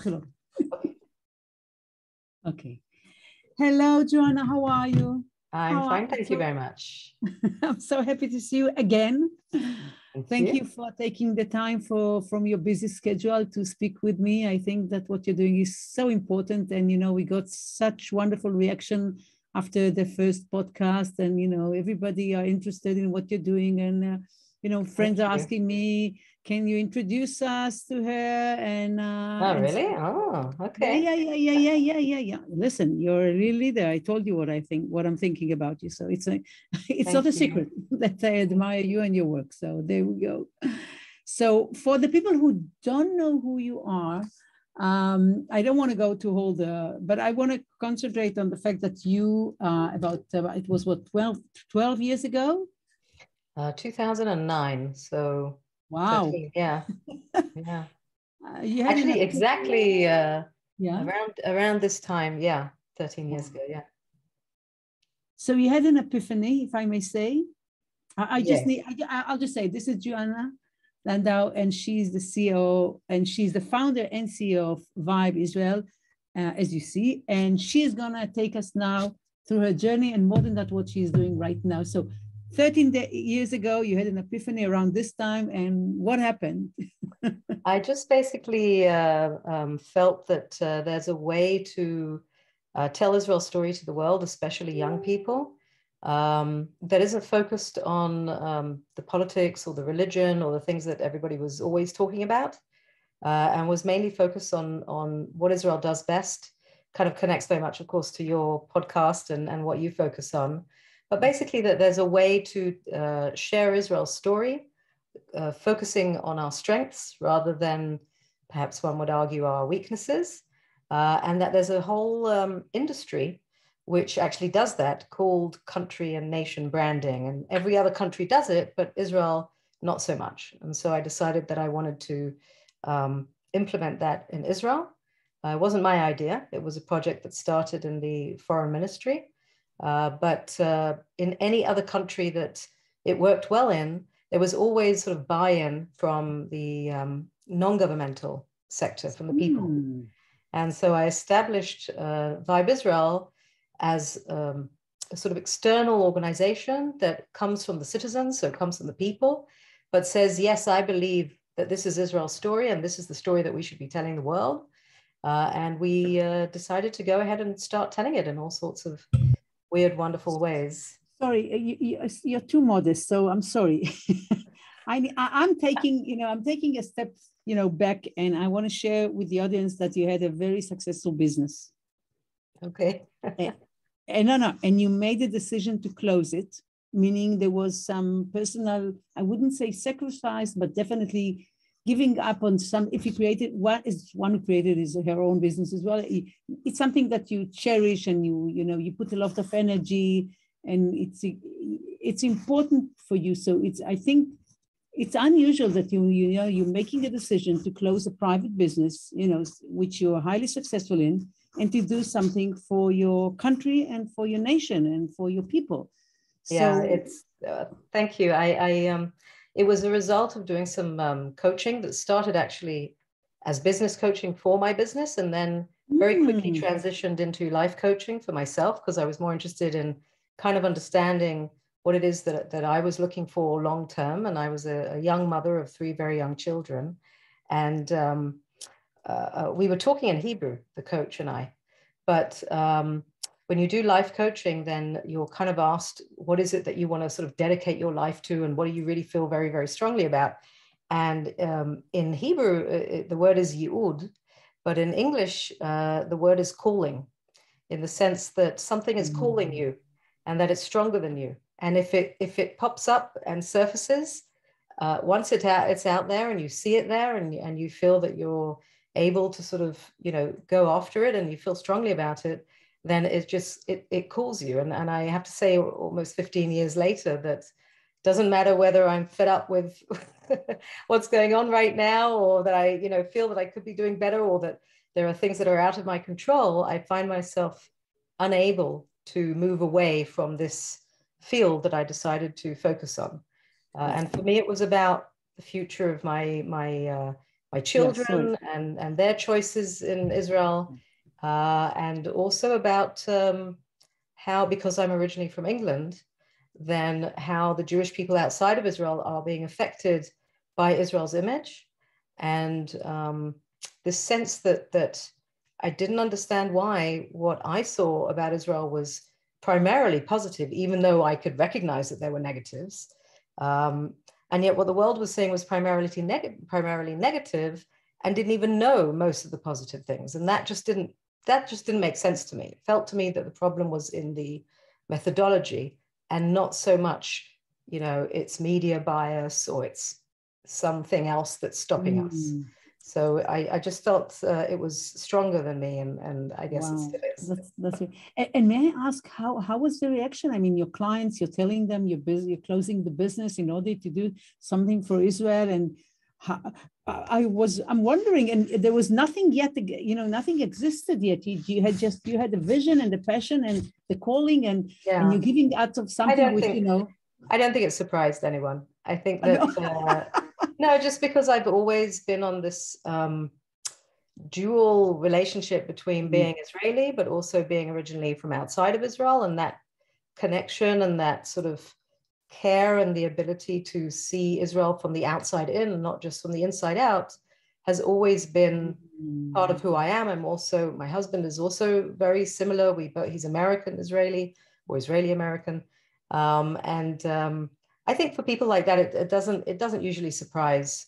מתחילות. Okay. Hello, Joanna, how are you? I'm fine, thank you very much. I'm so happy to see you again. Thank you you for taking the time from your busy schedule to speak with me. I think that what you're doing is so important. And, you know, we got such wonderful reaction after the first podcast. And, you know, everybody are interested in what you're doing. And, you know, friends are asking me, can you introduce us to her? And oh, really? Oh, okay. Yeah. Listen, you're a real leader. I told you what I'm thinking about you. So it's not a secret that I admire you and your work. So there we go. So for the people who don't know who you are, I don't want to go to all but I want to concentrate on the fact that you it was what, 12 years ago? 2009. So wow. 13, yeah. Actually, exactly around this time, 13 years ago, So you had an epiphany, if I may say. I'll just say, this is Joanna Landeau, and she's the CEO, and she's the founder and CEO of Vibe Israel, as you see, and she's gonna take us now through her journey, and more than that, what she's doing right now. So 13 years ago, you had an epiphany around this time, and what happened? I just basically felt that there's a way to tell Israel's story to the world, especially young people, that isn't focused on the politics or the religion or the things that everybody was always talking about, and was mainly focused on what Israel does best. Kind of connects very much, of course, to your podcast and what you focus on. But basically that there's a way to share Israel's story, focusing on our strengths rather than perhaps one would argue our weaknesses, and that there's a whole industry which actually does that, called country and nation branding. And every other country does it, but Israel, not so much. And so I decided that I wanted to implement that in Israel. It wasn't my idea. It was a project that started in the foreign ministry. But in any other country that it worked well in, there was always sort of buy-in from the non-governmental sector, from the people. And so I established Vibe Israel as a sort of external organization that comes from the citizens, so it comes from the people, but says, yes, I believe that this is Israel's story and this is the story that we should be telling the world. And we decided to go ahead and start telling it in all sorts of weird, wonderful ways. Sorry, you're too modest, so I'm sorry. I'm taking a step, back, and I want to share with the audience that you had a very successful business. Okay. And you made the decision to close it, meaning there was some personal, I wouldn't say sacrifice, but definitely giving up on some. If you created one who created is her own business as well. It's something that you cherish, and you put a lot of energy, and it's important for you. So I think it's unusual that you're making a decision to close a private business, which you're highly successful in, and to do something for your country and for your nation and for your people. It's thank you. It was a result of doing some coaching that started actually as business coaching for my business, and then very quickly transitioned into life coaching for myself, because I was more interested in kind of understanding what it is that I was looking for long term. And I was a young mother of 3 very young children. And we were talking in Hebrew, the coach and I. But when you do life coaching, then you're kind of asked, what is it that you want to sort of dedicate your life to? And what do you really feel very, very strongly about? And in Hebrew, the word is yi'ud, but in English, the word is calling, in the sense that something is calling you and that it's stronger than you. And if it pops up and surfaces, once it's out there and you see it there, and you feel that you're able to sort of, go after it, and you feel strongly about it, then it calls you. And I have to say, almost 15 years later, that doesn't matter whether I'm fed up with what's going on right now, or that I, feel that I could be doing better, or that there are things that are out of my control. I find myself unable to move away from this field that I decided to focus on. And for me, it was about the future of my my children and their choices in Israel, and also about how, because I'm originally from England, then how the Jewish people outside of Israel are being affected by Israel's image, and this sense that I didn't understand why what I saw about Israel was primarily positive, even though I could recognize that there were negatives. And yet what the world was saying was primarily negative, and didn't even know most of the positive things. And that just didn't make sense to me. It felt to me that the problem was in the methodology and not so much, it's media bias or it's something else that's stopping us. So I just felt it was stronger than me, and I guess it still is. That's and may I ask, how was the reaction? I mean, your clients, you're telling them you're busy, you're closing the business in order to do something for Israel, and I'm wondering, and there was nothing yet, nothing existed yet. You had the vision and the passion and the calling, and you're giving out of something I don't think it surprised anyone. I think that no, just because I've always been on this dual relationship between being Israeli, but also being originally from outside of Israel, and that connection and that sort of care and the ability to see Israel from the outside in and not just from the inside out has always been part of who I am. My husband is also very similar. He's American Israeli or Israeli American. I think for people like that, it doesn't usually surprise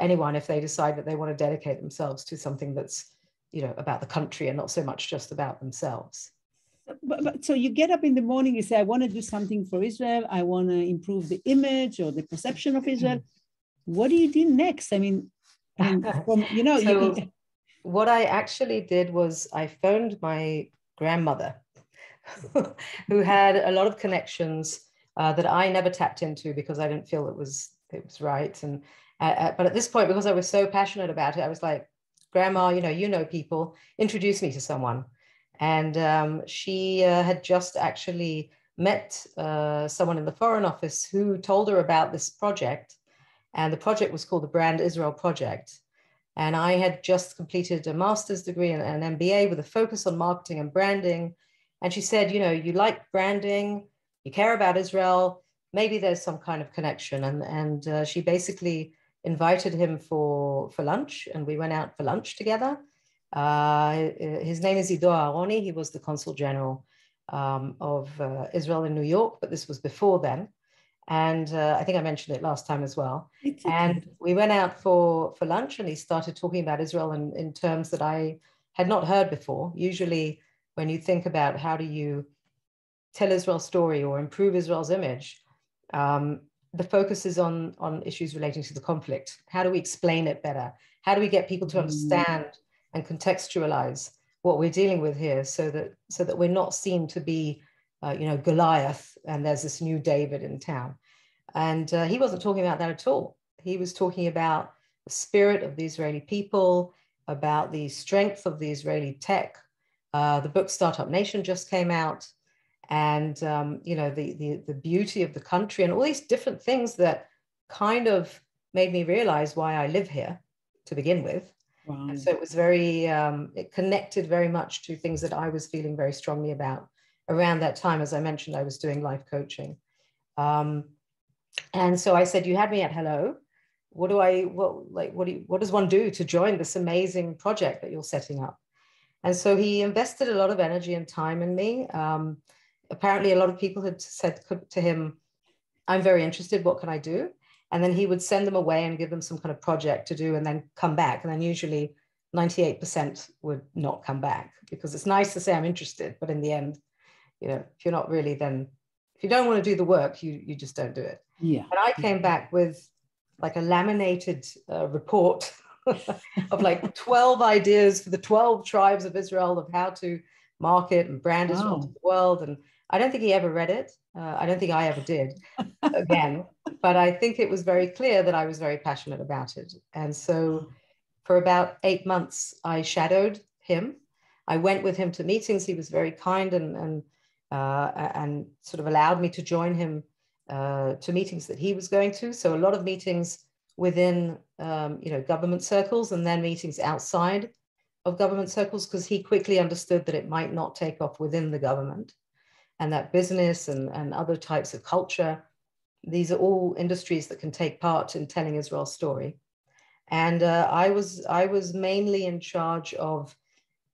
anyone if they decide that they want to dedicate themselves to something that's, about the country and not so much just about themselves. But so you get up in the morning, you say, I want to do something for Israel. I want to improve the image or the perception of Israel. What do you do next? I mean, what I actually did was I phoned my grandmother who had a lot of connections that I never tapped into because I didn't feel it was right. And but at this point, because I was so passionate about it, I was like, Grandma, you know people, introduce me to someone. And she had just actually met someone in the Foreign Office who told her about this project. And the project was called the Brand Israel Project. And I had just completed a master's degree and an MBA with a focus on marketing and branding. And she said, you like branding, you care about Israel, maybe there's some kind of connection. And she basically invited him for lunch, and we went out for lunch together. His name is Ido Aharoni. He was the Consul General of Israel in New York, but this was before then. And I think I mentioned it last time as well. And we went out for lunch, and he started talking about Israel in terms that I had not heard before. Usually when you think about how do you tell Israel's story or improve Israel's image, the focus is on issues relating to the conflict. How do we explain it better? How do we get people to understand and contextualize what we're dealing with here so that we're not seen to be Goliath and there's this new David in town? And he wasn't talking about that at all. He was talking about the spirit of the Israeli people, about the strength of the Israeli tech. The book Startup Nation just came out, and the beauty of the country and all these different things that kind of made me realize why I live here to begin with. Wow. And so it was very, it connected very much to things that I was feeling very strongly about around that time. As I mentioned, I was doing life coaching. And so I said, you had me at hello. What does one do to join this amazing project that you're setting up? And so he invested a lot of energy and time in me. Apparently a lot of people had said to him, I'm very interested, what can I do? And then he would send them away and give them some kind of project to do and then come back. And then usually 98% would not come back, because it's nice to say I'm interested, but in the end, if you're not really, then if you don't want to do the work, you just don't do it. Yeah. And I came back with like a laminated report of like 12 ideas for the 12 tribes of Israel of how to market and brand Israel to the world. And I don't think he ever read it. I don't think I ever did again, but I think it was very clear that I was very passionate about it. And so for about 8 months, I shadowed him. I went with him to meetings. He was very kind and sort of allowed me to join him to meetings that he was going to. So a lot of meetings within, government circles, and then meetings outside of government circles, because he quickly understood that it might not take off within the government, and that business and other types of culture, these are all industries that can take part in telling Israel's story. And I was mainly in charge of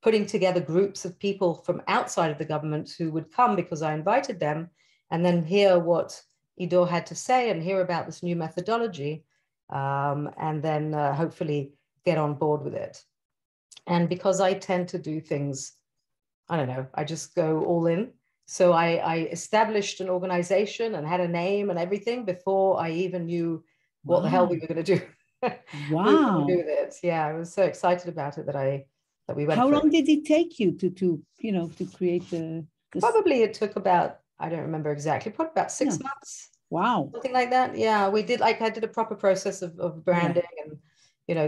putting together groups of people from outside of the government who would come because I invited them, and then hear what Ido had to say and hear about this new methodology, and then hopefully get on board with it. And because I tend to do things, I don't know, I just go all in. So I established an organization and had a name and everything before I even knew what the hell we were going to do. Wow. We were going to do with it. Yeah, I was so excited about it that we went. How long did it take you to create the? Probably it took about, I don't remember exactly, probably about 6 months. Wow. Something like that. Yeah, we did, I did a proper process of branding and,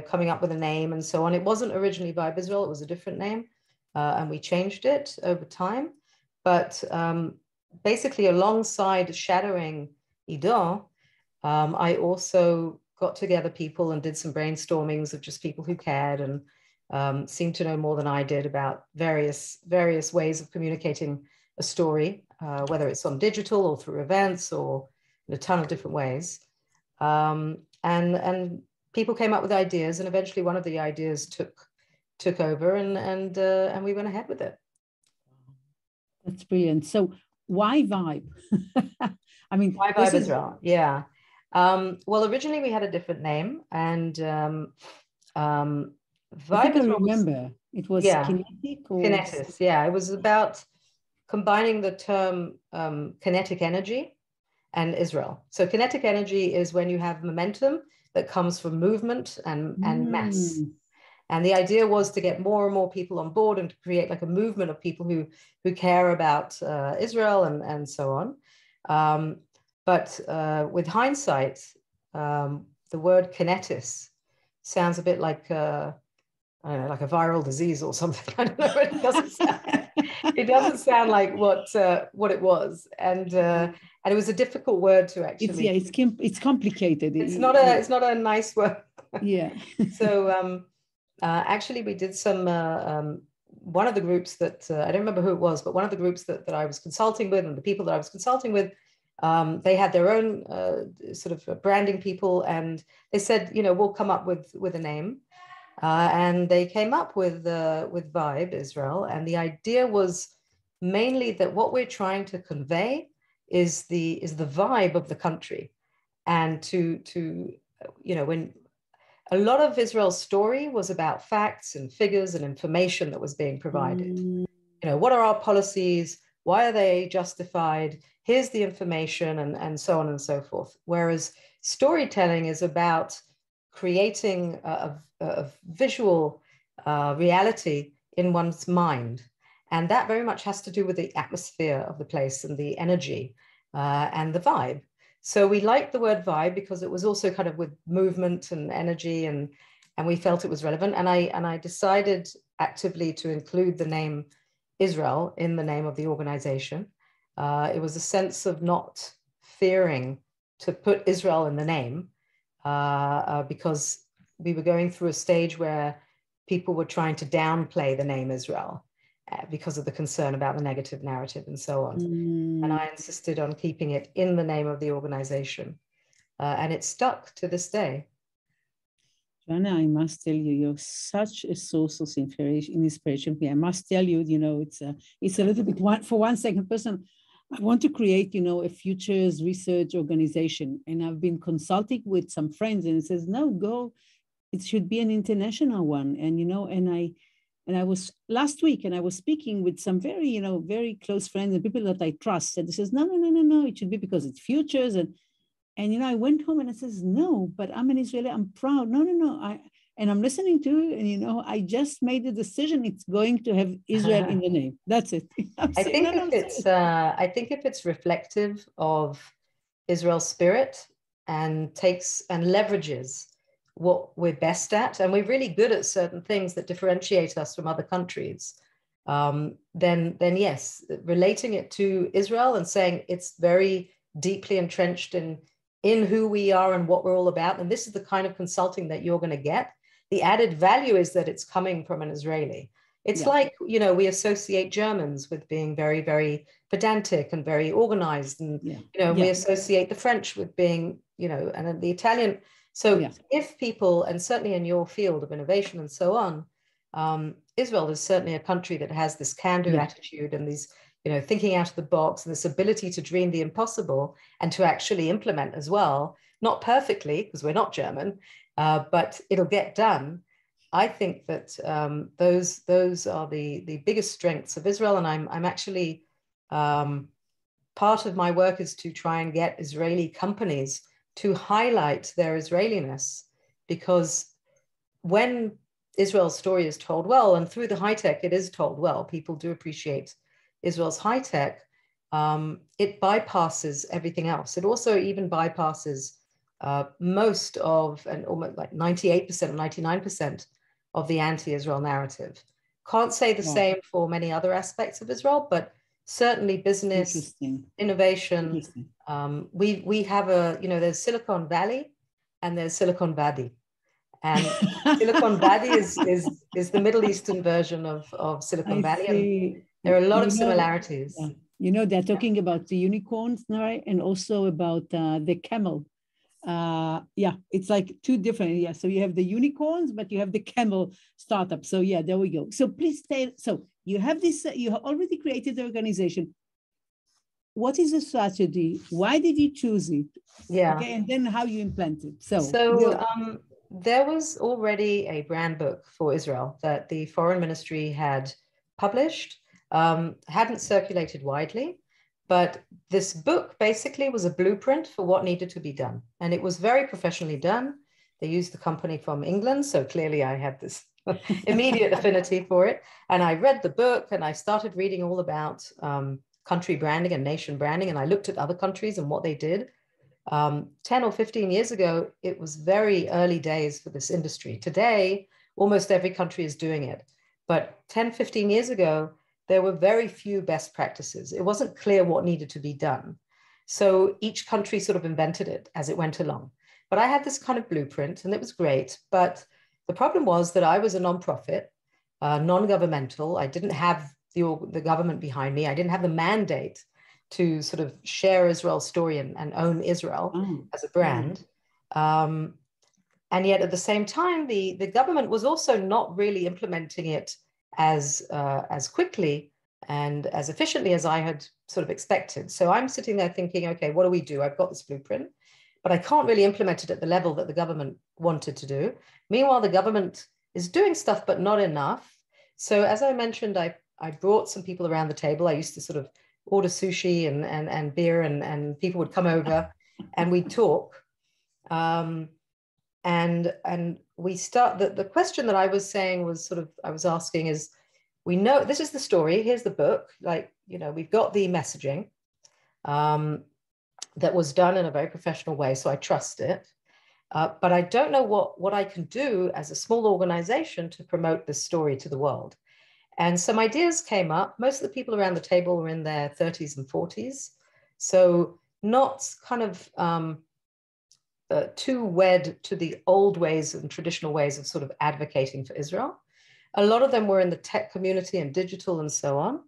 coming up with a name and so on. It wasn't originally Vibe Israel, it was a different name. And we changed it over time. But basically alongside shadowing Ido, I also got together people and did some brainstormings of just people who cared and seemed to know more than I did about various ways of communicating a story, whether it's on digital or through events or in a ton of different ways. And people came up with ideas, and eventually one of the ideas took over, and we went ahead with it. That's brilliant. So why Vibe? I mean, why Vibe Israel? Yeah. Well, originally we had a different name, and Vibe I remember it was kinetic or kinetis. Yeah, it was about combining the term kinetic energy and Israel. So kinetic energy is when you have momentum that comes from movement and mass. And the idea was to get more and more people on board and to create like a movement of people who care about Israel and so on. But with hindsight, the word kinetis sounds a bit like I don't know, like a viral disease or something. I don't know. It doesn't sound like what it was, and it was a difficult word to actually. It's complicated. It's not a nice word. Yeah. So actually, we did some. One of the groups that I don't remember who it was, but one of the groups that I was consulting with, and the people that I was consulting with, they had their own sort of branding people, and they said, we'll come up with a name. And they came up with Vibe Israel, and the idea was mainly that what we're trying to convey is the vibe of the country, and to when a lot of Israel's story was about facts and figures and information that was being provided. What are our policies? Why are they justified? Here's the information, and so on and so forth. Whereas storytelling is about creating a visual reality in one's mind. And that very much has to do with the atmosphere of the place and the energy and the vibe. So we liked the word vibe because it was also kind of with movement and energy, and we felt it was relevant. And I decided actively to include the name Israel in the name of the organization. It was a sense of not fearing to put Israel in the name, because we were going through a stage where people were trying to downplay the name Israel because of the concern about the negative narrative and so on. And I insisted on keeping it in the name of the organization. And it stuck to this day. Joanna, I must tell you, you're such a source of inspiration. I must tell you, it's a little bit for one second person. I want to create, a futures research organization. And I've been consulting with some friends, and it says, no, go. It should be an international one. And I was last week, and I was speaking with some very, very close friends and people that I trust. And it says, no, it should be because it's futures. And I went home and I says, no, but I'm an Israeli. I'm proud. No. And I'm listening to you, and I just made the decision. It's going to have Israel in the name. That's it. I think if it's reflective of Israel's spirit and takes and leverages what we're best at, and we're really good at certain things that differentiate us from other countries, then yes, relating it to Israel and saying it's very deeply entrenched in in who we are and what we're all about. And this is the kind of consulting that you're going to get. The added value is that it's coming from an Israeli. It's like, you know, we associate Germans with being very, very pedantic and very organized. And, you know, we associate the French with being, you know, and the Italian. So if people, and certainly in your field of innovation and so on, Israel is certainly a country that has this can-do attitude and these, you know, thinking out of the box and this ability to dream the impossible and to actually implement as well, not perfectly, because we're not German, but it'll get done. I think that those are the biggest strengths of Israel. And I'm actually, part of my work is to try and get Israeli companies to highlight their Israeliness, because when Israel's story is told well, and through the high tech, it is told well, people do appreciate Israel's high tech, it bypasses everything else. It also even bypasses most of, and almost like 98% or 99% of the anti-Israel narrative. Can't say the same for many other aspects of Israel, but certainly business, innovation. We have a, you know, there's Silicon Valley and there's Silicon Valley. And Silicon Valley is the Middle Eastern version of Silicon Valley. And there are a lot of similarities. You know, they're talking about the unicorns, right? And also about the camel. It's like two different, so you have the unicorns, but you have the camel startup. So there we go. So please stay. So you have this, you have already created the organization. What is the strategy? Why did you choose it? Okay, and then how you implement it. So there was already a brand book for Israel that the foreign ministry had published, hadn't circulated widely. But this book basically was a blueprint for what needed to be done. And it was very professionally done. They used the company from England. So clearly I had this immediate affinity for it. And I read the book and I started reading all about country branding and nation branding. And I looked at other countries and what they did. 10 or 15 years ago, it was very early days for this industry. Today, almost every country is doing it. But 10, 15 years ago, there were very few best practices. It wasn't clear what needed to be done. So each country sort of invented it as it went along. But I had this kind of blueprint and it was great. But the problem was that I was a nonprofit, non-governmental. I didn't have the government behind me. I didn't have the mandate to sort of share Israel's story and own Israel as a brand. And yet at the same time, the government was also not really implementing it as quickly and as efficiently as I had sort of expected. So I'm sitting there thinking, okay, what do we do? I've got this blueprint, but I can't really implement it at the level that the government wanted to do. Meanwhile, the government is doing stuff, but not enough. So as I mentioned, I brought some people around the table. I used to sort of order sushi and beer and people would come over and we'd talk. And we start, the question that I was saying was sort of, I was asking is, we know this is the story, here's the book, like, you know, we've got the messaging that was done in a very professional way, so I trust it. But I don't know what I can do as a small organization to promote this story to the world. And some ideas came up. Most of the people around the table were in their 30s and 40s. So not kind of too wed to the old ways and traditional ways of sort of advocating for Israel. A lot of them were in the tech community and digital and so on.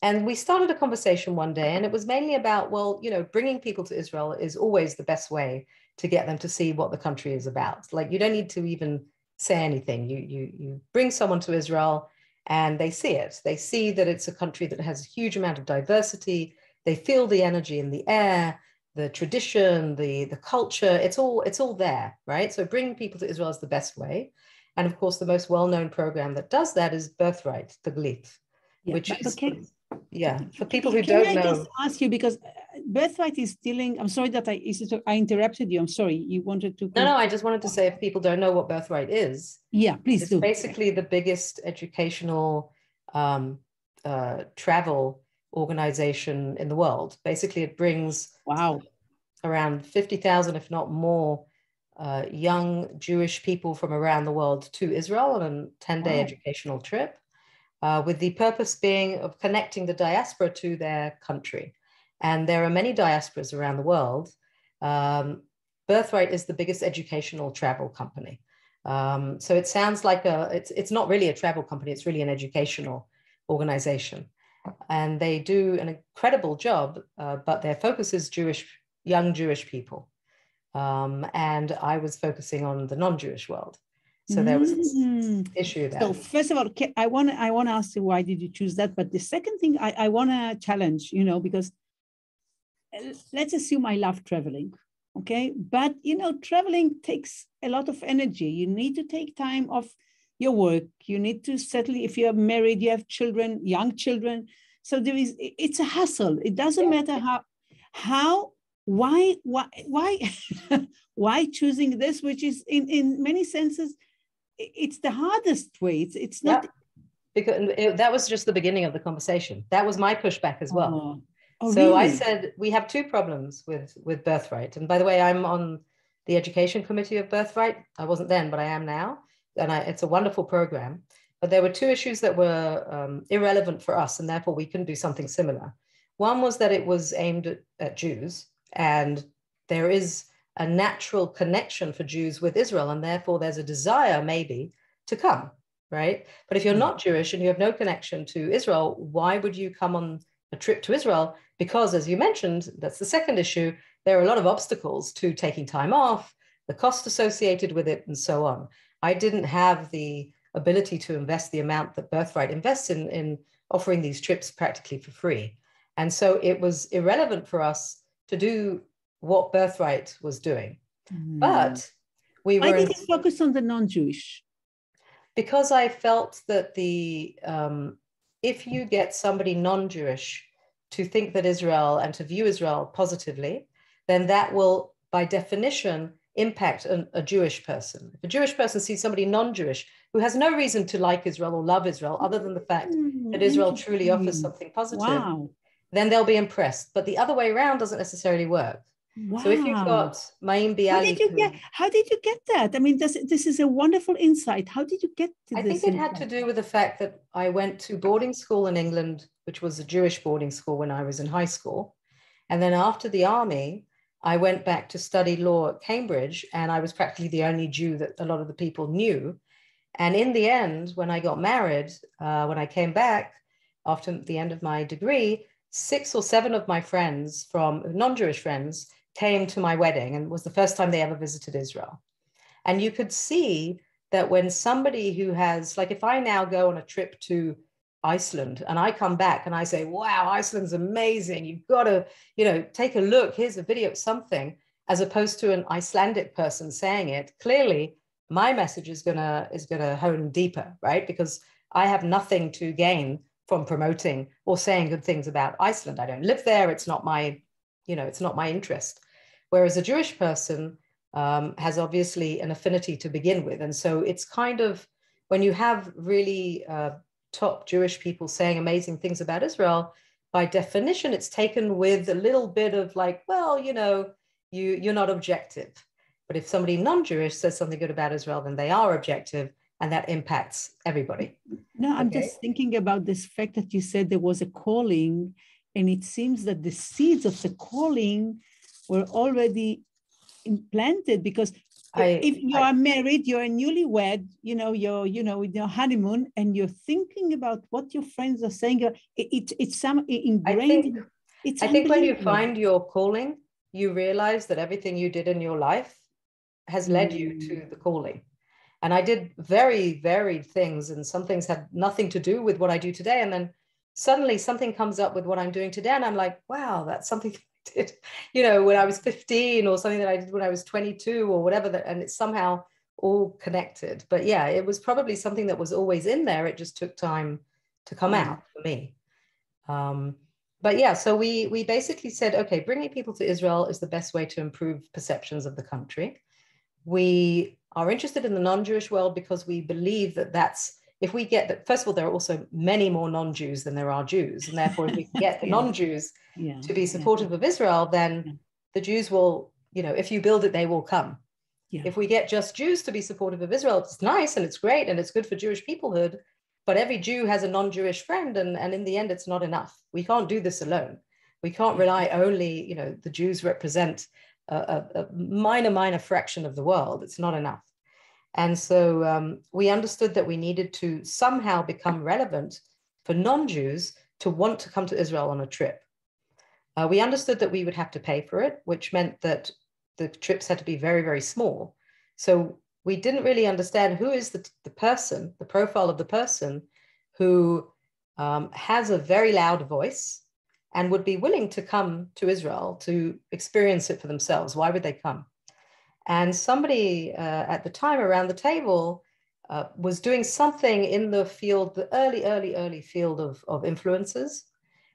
And we started a conversation one day, and it was mainly about, well, you know, bringing people to Israel is always the best way to get them to see what the country is about. Like, you don't need to even say anything. You bring someone to Israel and they see it. They see that it's a country that has a huge amount of diversity. They feel the energy in the air, the tradition, the culture. It's all there, right? So bringing people to Israel is the best way. And of course, the most well-known program that does that is Birthright, the Glit, which is, for people who don't know. Can I just ask you, because Birthright is stealing, I'm sorry that I interrupted you. I'm sorry, you wanted to. No, I just wanted to say, if people don't know what Birthright is. Yeah, please do. It's basically the biggest educational travel organization in the world. Basically, it brings around 50,000, if not more, young Jewish people from around the world to Israel on a 10-day educational trip, with the purpose being of connecting the diaspora to their country. And there are many diasporas around the world. Birthright is the biggest educational travel company. So it sounds like it's not really a travel company, it's really an educational organization. And they do an incredible job, but their focus is young Jewish people. And I was focusing on the non-Jewish world. So there was this issue there. So first of all, I want to ask you, why did you choose that? But the second thing I want to challenge, because let's assume I love traveling, okay? But, traveling takes a lot of energy. You need to take time off your work. You need to settle, if you're married, you have children, young children. So it's a hustle. It doesn't matter why why choosing this, which is in many senses, it's the hardest way. It's not. Because that was just the beginning of the conversation. That was my pushback as well. Oh, so really? I said, we have two problems with Birthright. And by the way, I'm on the education committee of Birthright. I wasn't then, but I am now. And it's a wonderful program. But there were two issues that were irrelevant for us, and therefore we couldn't do something similar. One was that it was aimed at Jews, and there is a natural connection for Jews with Israel, and therefore there's a desire maybe to come, right? But if you're not Jewish and you have no connection to Israel, why would you come on a trip to Israel? Because, as you mentioned, that's the second issue, there are a lot of obstacles to taking time off, the cost associated with it, and so on. I didn't have the ability to invest the amount that Birthright invests in offering these trips practically for free. And so it was irrelevant for us to do what Birthright was doing. But we were... Why did you focus on the non-Jewish? Because I felt that if you get somebody non-Jewish to think that Israel and to view Israel positively, then that will, by definition, impact a Jewish person. If a Jewish person sees somebody non-Jewish who has no reason to like Israel or love Israel, other than the fact that Israel truly offers something positive, then they'll be impressed. But the other way around doesn't necessarily work. So if you've got Ma'im how did you get that? I mean, this is a wonderful insight. How did you get to this? I think it had to do with the fact that I went to boarding school in England, which was a Jewish boarding school when I was in high school. And then after the army, I went back to study law at Cambridge, and I was practically the only Jew that a lot of the people knew. And in the end, when I got married, when I came back after the end of my degree, 6 or 7 of my friends from non-Jewish friends came to my wedding, and it was the first time they ever visited Israel. And you could see that when somebody who has, like if I now go on a trip to Iceland and I come back and I say, wow, Iceland's amazing, you've got to, take a look, here's a video, something, as opposed to an Icelandic person saying it, clearly my message is gonna hone deeper, right? Because I have nothing to gain from promoting or saying good things about Iceland. I don't live there, it's not my interest. Whereas a Jewish person has obviously an affinity to begin with. And so it's kind of, when you have really top Jewish people saying amazing things about Israel, by definition, it's taken with a little bit of like, well, you're not objective. But if somebody non-Jewish says something good about Israel, then they are objective, and that impacts everybody. No, I'm just thinking about this fact that you said there was a calling, and it seems that the seeds of the calling were already implanted, because if you are married, you're a newlywed, you're with your honeymoon, and you're thinking about what your friends are saying. It's some ingrained. I think when you find your calling, you realize that everything you did in your life has led you to the calling. And I did very varied things, and some things had nothing to do with what I do today. And then suddenly something comes up with what I'm doing today, and I'm like, wow, that's something I did, when I was 15, or something that I did when I was 22, or whatever. And it's somehow all connected. But yeah, it was probably something that was always in there. It just took time to come out for me. But yeah, so we basically said, okay, bringing people to Israel is the best way to improve perceptions of the country. We are interested in the non-Jewish world because we believe that if we get that, first of all, there are also many more non-Jews than there are Jews. And therefore, if we can get the non-Jews to be supportive of Israel, then the Jews will, if you build it, they will come. Yeah. If we get just Jews to be supportive of Israel, it's nice and it's great and it's good for Jewish peoplehood, but every Jew has a non-Jewish friend, and in the end, it's not enough. We can't do this alone. We can't rely only, the Jews represent a minor fraction of the world. It's not enough. And so we understood that we needed to somehow become relevant for non-Jews to want to come to Israel on a trip. We understood that we would have to pay for it, which meant that the trips had to be very, very small. So we didn't really understand who is the person, the profile of the person who has a very loud voice and would be willing to come to Israel to experience it for themselves. Why would they come? And somebody at the time around the table was doing something in the field, the early field of influencers.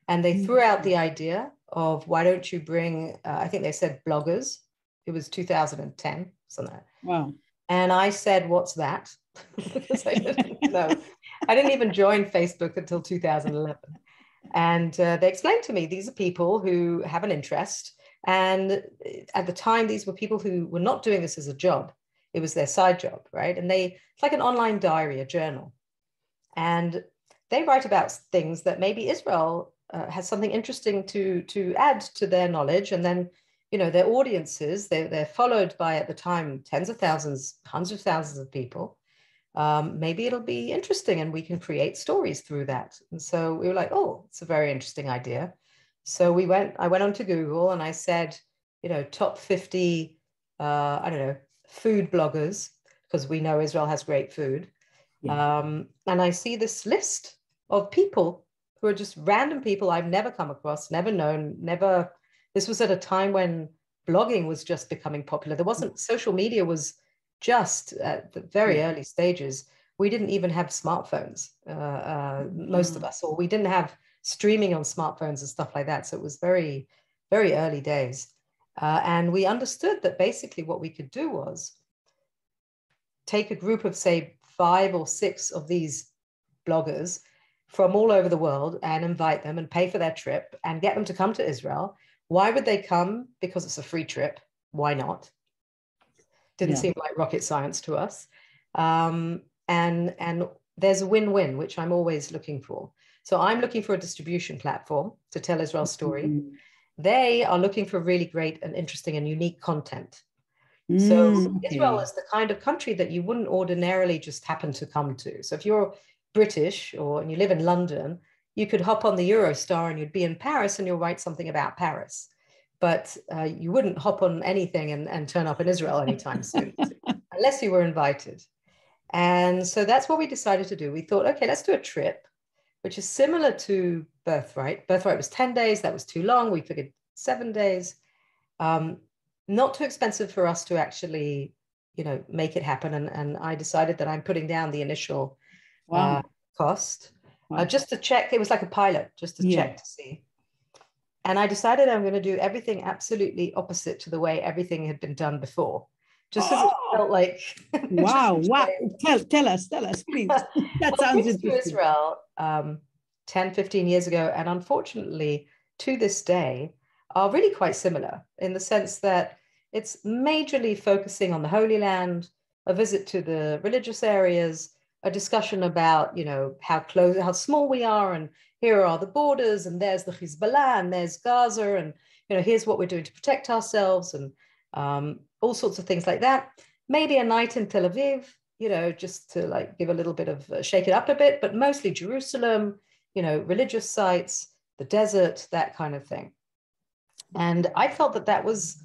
And they threw out the idea of, why don't you bring, I think they said bloggers. It was 2010, something like that. Wow. And I said, what's that? Because I didn't know. I didn't even join Facebook until 2011. And they explained to me, these are people who have an interest. And at the time, these were people who were not doing this as a job. It was their side job, right? And it's like an online diary, a journal. And they write about things that maybe Israel has something interesting to add to their knowledge. And then, their audiences, they're followed by, at the time, tens of thousands, hundreds of thousands of people. Maybe it'll be interesting and we can create stories through that. And so we were like, oh, it's a very interesting idea. So I went onto Google and I said, top 50, food bloggers, because we know Israel has great food. Yeah. And I see this list of people who are just random people I've never come across, never known, never. This was at a time when blogging was just becoming popular. There wasn't, social media was just at the very early stages. We didn't even have smartphones, most of us, or we didn't have streaming on smartphones and stuff like that. So it was very, very early days. And we understood that basically what we could do was take a group of, say, 5 or 6 of these bloggers from all over the world and invite them and pay for their trip and get them to come to Israel. Why would they come? Because it's a free trip. Why not? Didn't seem like rocket science to us. And there's a win-win, which I'm always looking for. So I'm looking for a distribution platform to tell Israel's story. They are looking for really great and interesting and unique content. So Israel is the kind of country that you wouldn't ordinarily just happen to come to. So if you're British and you live in London, you could hop on the Eurostar and you'd be in Paris and you'll write something about Paris. But you wouldn't hop on anything and turn up in Israel anytime soon, unless you were invited. And so that's what we decided to do. We thought, okay, let's do a trip, which is similar to Birthright. Birthright was 10 days. That was too long. We figured 7 days. Not too expensive for us to actually, make it happen. And I decided that I'm putting down the initial cost just to check. It was like a pilot, just to check to see. And I decided I'm going to do everything absolutely opposite to the way everything had been done before. Just as it felt like. Wow. Tell us, please. That sounds interesting. To Israel 10, 15 years ago, and unfortunately, to this day, are really quite similar in the sense that it's majorly focusing on the Holy Land, a visit to the religious areas, a discussion about, how small we are, and here are the borders, and there's the Hezbollah, and there's Gaza, and, here's what we're doing to protect ourselves, and all sorts of things like that. Maybe a night in Tel Aviv, just to give a little bit of, shake it up a bit, but mostly Jerusalem, religious sites, the desert, that kind of thing. And I felt that was,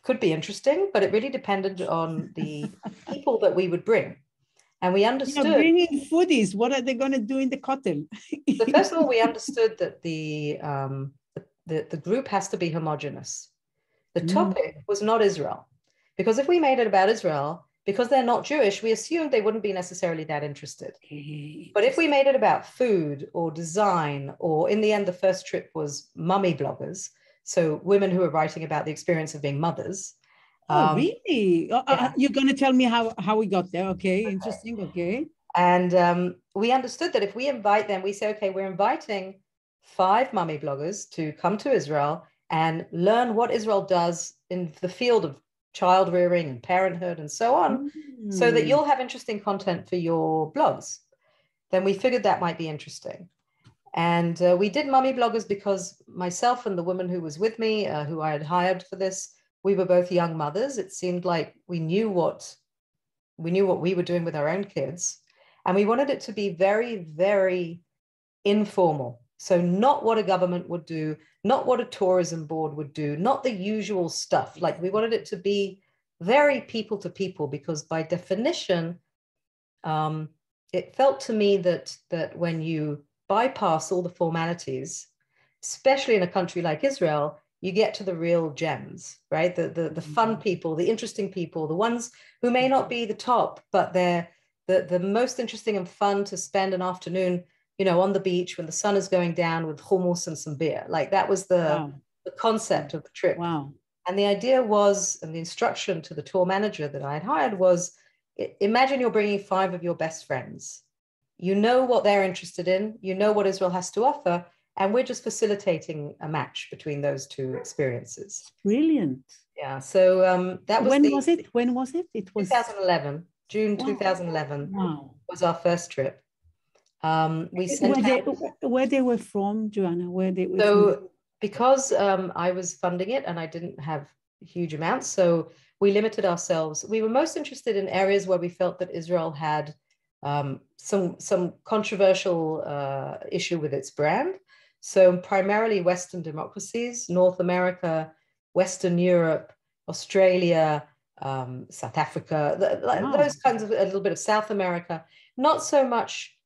could be interesting, but it really depended on the people that we would bring. And we understood. Bringing foodies, what are they going to do in the Kotel? So first of all, we understood that the group has to be homogenous. The topic was not Israel, because if we made it about Israel, because they're not Jewish, we assumed they wouldn't be necessarily that interested. But if we made it about food or design, or in the end, the first trip was mummy bloggers, so women who are writing about the experience of being mothers. Really? You're going to tell me how we got there. Okay, interesting. Okay. And we understood that if we invite them, we say, okay, we're inviting 5 mummy bloggers to come to Israel and learn what Israel does in the field of child rearing and parenthood and so on, so that you'll have interesting content for your blogs. Then we figured that might be interesting. And we did mummy bloggers because myself and the woman who was with me, who I had hired for this, we were both young mothers. It seemed like we knew what we were doing with our own kids. And we wanted it to be very, very informal. So not what a government would do, not what a tourism board would do, not the usual stuff. Like, we wanted it to be very people to people, because by definition, it felt to me that when you bypass all the formalities, especially in a country like Israel, you get to the real gems, right? The fun people, the interesting people, the ones who may not be the top, but they're the most interesting and fun to spend an afternoon, you know, on the beach when the sun is going down with hummus and some beer. Like, that was the concept of the trip. Wow. And the idea was, and the instruction to the tour manager that I had hired was, imagine you're bringing 5 of your best friends. You know what they're interested in, you know what Israel has to offer, and we're just facilitating a match between those 2 experiences. Brilliant. Yeah, so that was When was it? It was 2011. June 2011 was our first trip. We sent where they were from, Joanna? Where they were so from? Because I was funding it and I didn't have huge amounts, so we limited ourselves. We were most interested in areas where we felt that Israel had some controversial issue with its brand. So primarily Western democracies, North America, Western Europe, Australia, South Africa, those kinds of, a little bit of South America, not so much,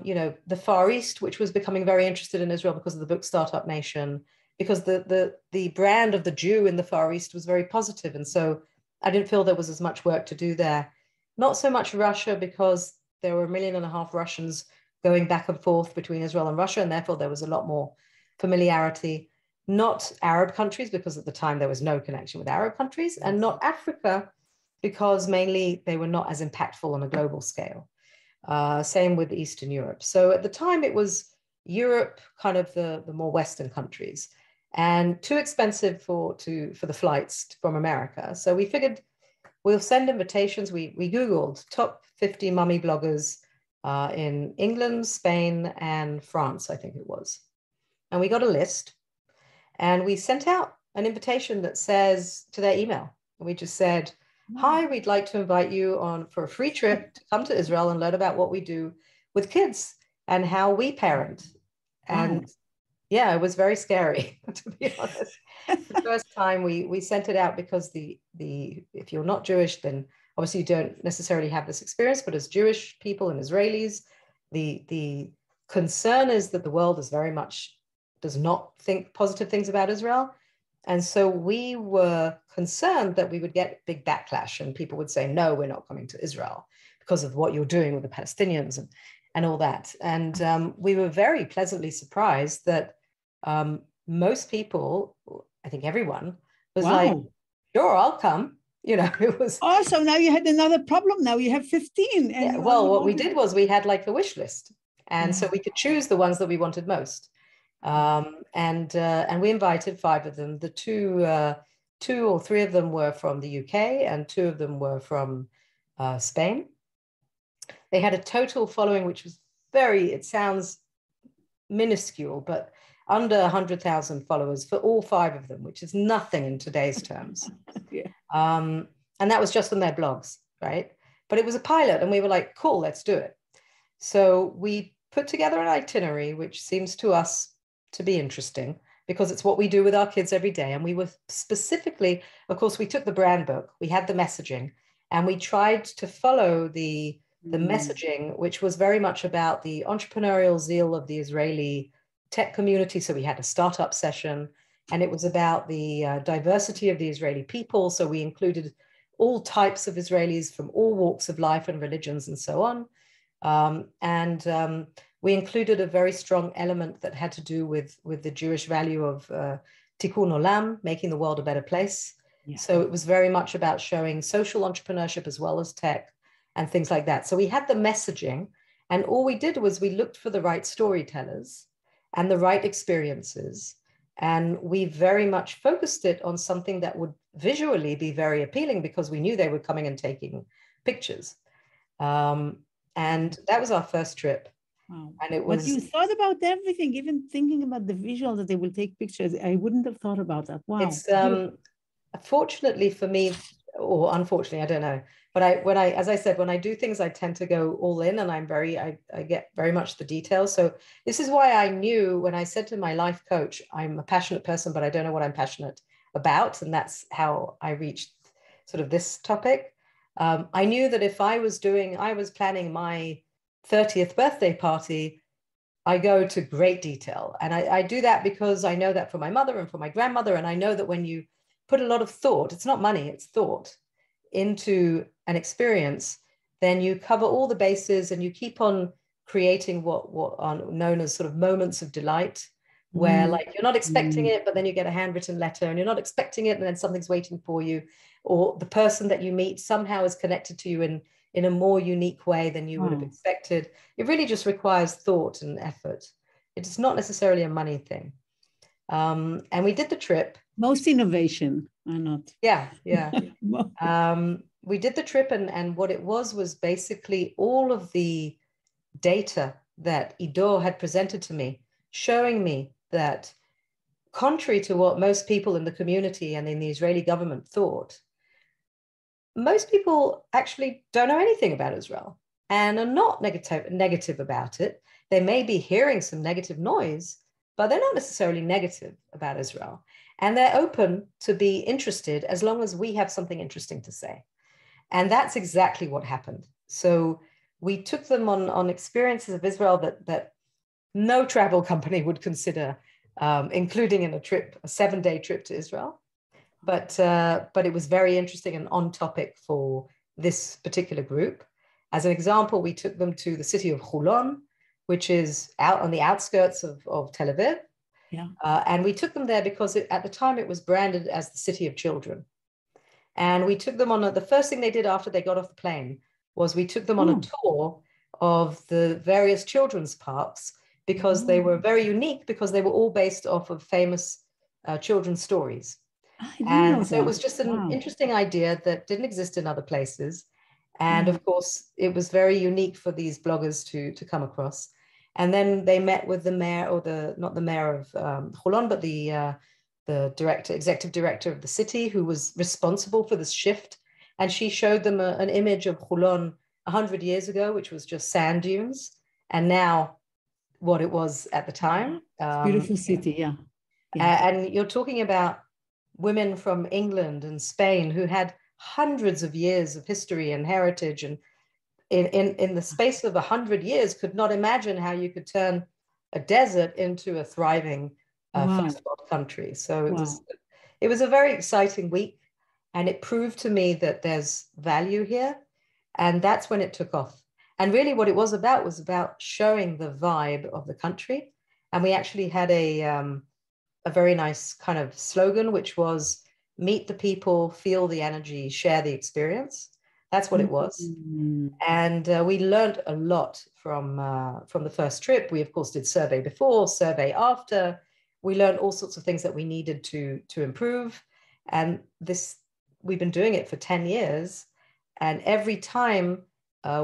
you know, the Far East, which was becoming very interested in Israel because of the book Startup Nation, because the brand of the Jew in the Far East was very positive. And so I didn't feel there was as much work to do there. Not so much Russia, because there were 1.5 million Russians going back and forth between Israel and Russia, and therefore there was a lot more familiarity. Not Arab countries, because at the time there was no connection with Arab countries, and not Africa, because mainly they were not as impactful on a global scale. Same with Eastern Europe. So at the time it was Europe, kind of the more Western countries, and too expensive for the flights from America. So we figured we'll send invitations. We Googled top 50 mummy bloggers in England, Spain, and France, I think it was. And we got a list, and we sent out an invitation that says, to their email. And we just said, hi, we'd like to invite you for a free trip to come to Israel and learn about what we do with kids and how we parent. And yeah, it was very scary, to be honest. The first time we sent it out, because if you're not Jewish, then obviously you don't necessarily have this experience, but as Jewish people and Israelis, the concern is that the world is very much, does not think positive things about Israel. And so we were concerned that we would get big backlash and people would say, no, we're not coming to Israel because of what you're doing with the Palestinians and all that. And we were very pleasantly surprised that most people, I think everyone, was like, sure, I'll come. You know, it was. Oh, so now you had another problem. Now you have 15. And yeah, well, what we did was we had like a wish list. And so we could choose the ones that we wanted most. And we invited 5 of them. The 2 or 3 of them were from the UK, and 2 of them were from Spain. They had a total following, which was it sounds minuscule, but under 100,000 followers for all 5 of them, which is nothing in today's terms. Yeah. And that was just on their blogs, right? But it was a pilot, and we were like, cool, let's do it. So we put together an itinerary, which seems to us to be interesting, because it's what we do with our kids every day. And we were specifically, of course, we took the brand book, we had the messaging, and we tried to follow the messaging, which was very much about the entrepreneurial zeal of the Israeli tech community. So we had a startup session, and it was about the diversity of the Israeli people. So we included all types of Israelis from all walks of life and religions and so on. We included a very strong element that had to do with the Jewish value of tikkun olam, making the world a better place. Yeah. So it was very much about showing social entrepreneurship as well as tech and things like that. So we had the messaging, and all we did was we looked for the right storytellers and the right experiences. And we very much focused it on something that would visually be very appealing, because we knew they were coming and taking pictures. And that was our first trip. Wow. And it But was... you thought about everything, even thinking about the visual that they will take pictures. I wouldn't have thought about that. Wow. It's fortunately for me, or unfortunately, I don't know. But as I said, when I do things, I tend to go all in, and I get very much the details. So this is why I knew when I said to my life coach, I'm a passionate person, but I don't know what I'm passionate about. And that's how I reached sort of this topic. I knew that if I was planning my 30th birthday party, I go to great detail. And I do that because I know that from my mother and from my grandmother. And I know that when you put a lot of thought, it's not money, it's thought, into an experience, then you cover all the bases and you keep on creating what are known as sort of moments of delight, where like you're not expecting it, but then you get a handwritten letter, and you're not expecting it, and then something's waiting for you, or the person that you meet somehow is connected to you in a more unique way than you would have expected. It really just requires thought and effort. It's not necessarily a money thing. And we did the trip. Most innovation are not. Yeah. We did the trip, and what it was basically all of the data that Ido had presented to me, showing me that contrary to what most people in the community and in the Israeli government thought, most people actually don't know anything about Israel and are not negative about it. They may be hearing some negative noise, but they're not necessarily negative about Israel. And they're open to be interested as long as we have something interesting to say. And that's exactly what happened. So we took them on experiences of Israel that no travel company would consider, including in a 7-day trip to Israel. But it was very interesting and on topic for this particular group. As an example, we took them to the city of Holon, which is out on the outskirts of Tel Aviv. Yeah. And we took them there because at the time it was branded as the city of children. And we took them on the first thing they did after they got off the plane was we took them on a tour of the various children's parks, because they were very unique, because they were all based off of famous children's stories. And so it was just an interesting idea that didn't exist in other places. And of course, it was very unique for these bloggers to come across. And then they met with the mayor, or not the mayor of Holon, but the executive director of the city, who was responsible for this shift. And she showed them an image of Holon 100 years ago, which was just sand dunes. And now what it was at the time. Beautiful city, yeah. And you're talking about women from England and Spain who had hundreds of years of history and heritage, and in the space of 100 years could not imagine how you could turn a desert into a thriving first world country. So it was a very exciting week, and it proved to me that there's value here, and that's when it took off. And really what it was about showing the vibe of the country. And we actually had a very nice kind of slogan, which was meet the people, feel the energy, share the experience. That's what it was. And we learned a lot from the first trip. We, of course, did survey before, survey after. We learned all sorts of things that we needed to improve. And we've been doing it for 10 years. And every time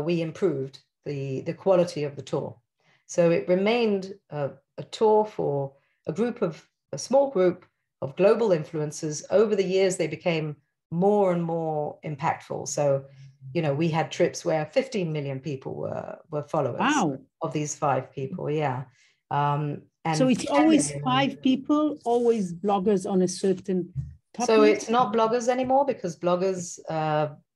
we improved the quality of the tour. So it remained a tour for a small group of global influencers. Over the years, they became more and more impactful. So, we had trips where 15 million people were followers of these 5 people. Yeah. And so it's always 5 people, always bloggers on a certain topic? So it's not bloggers anymore, because bloggers,